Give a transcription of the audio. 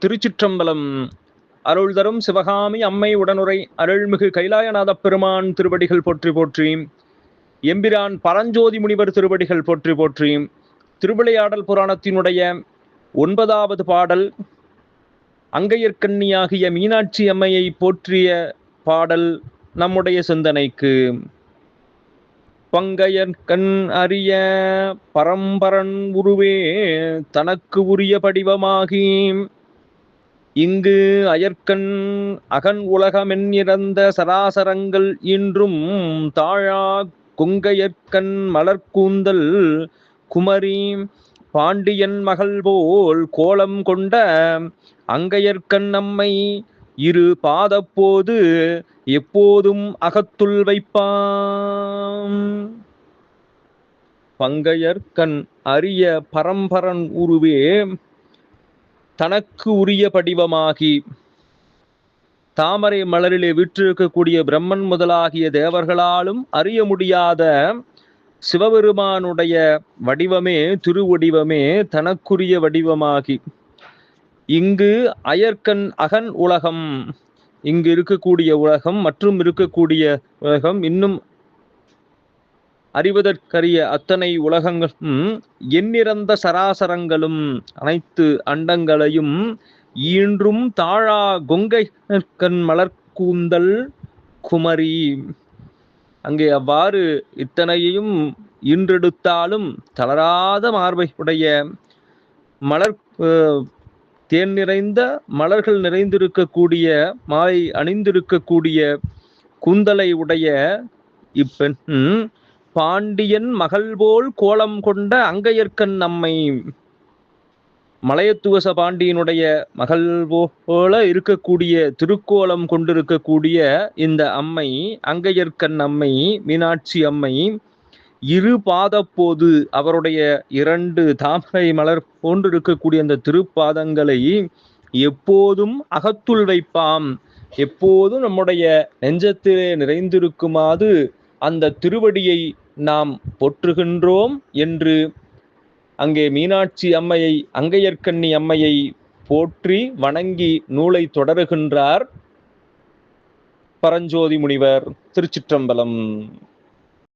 திருச்சிற்றம்பலம். அருள் தரும் சிவகாமி அம்மை உடனுரை அருள்மிகு கைலாயநாத பெருமான் திருவடிகள் போற்றி போற்றி. எம்பிரான் பரஞ்சோதி முனிவர் திருவடிகள் போற்றி போற்றி. திருவிளையாடல் புராணத்தினுடைய 9வது பாடல் அங்கையர்க்கண்ணியாகிய மீனாட்சி அம்மையை போற்றிய பாடல் நம்முடைய சிந்தனைக்கு. பங்கையர்கண் அறிய பரம்பரன் உருவே தனக்கு உரிய படிவமாகி இங்கு அயற்கண் அகன் உலகமென் இறந்த சராசரங்கள் இன்றும் தாழா கொங்கையற்கண் மலர்கூந்தல் குமரி பாண்டியன் மகள் போல் கோலம் கொண்ட அங்கையர்கண் நம்மை இரு பாதப்போது எப்போதும் அகத்துள் வைப்பாம். பங்கையர்கண் அறிய பரம்பரன் உருவே தனக்கு உரிய படிவமாகி, தாமரை மலரிலே விற்றிருக்கக்கூடிய பிரம்மன் முதலாகிய தேவர்களாலும் அறிய முடியாத சிவபெருமானுடைய வடிவமே, திருவடிவமே தனக்குரிய வடிவமாகி இங்கு அயற்கண் அகன் உலகம், இங்கு இருக்கக்கூடிய உலகம் மற்றும் இருக்கக்கூடிய உலகம் இன்னும் அறிவதற்கரிய அத்தனை உலகங்களும் எண்ணிறந்த சராசரங்களும் அனைத்து அண்டங்களையும் ஈன்றும் தாழா கொங்கையர்கண் மலர்கூந்தல் குமரி, அங்கே அவ்வாறு இத்தனையையும் ஈன்றெடுத்தாலும் தளராத மார்பை உடைய மலர் தேன் நிறைந்த மலர்கள் நிறைந்திருக்கக்கூடிய மாலை அணிந்திருக்கக்கூடிய கூந்தலை உடைய இப்பெண் பாண்டியன் மகள் போல் கோலம் கொண்ட அங்கையர்கண் நம்மை, மலையத்துவச பாண்டியனுடைய மகள் போல இருக்கக்கூடிய திருக்கோலம் கொண்டிருக்கக்கூடிய இந்த அம்மை, அங்கையர்கண் அம்மை மீனாட்சி அம்மை இரு பாதப்போது அவருடைய 2 தாமரை மலர் போன்றிருக்கக்கூடிய அந்த திருப்பாதங்களை எப்போதும் அகத்துள் வைப்பாம், எப்போதும் நம்முடைய நெஞ்சத்திலே நிறைந்திருக்குமாறு அந்த திருவடியை நாம் போற்றுகின்றோம் என்று அங்கே மீனாட்சி அம்மையை, அங்கையர்க்கண்ணி அம்மையை போற்றி வணங்கி நூலை தொடருகின்றார் பரஞ்சோதி முனிவர். திருச்சிற்றம்பலம்.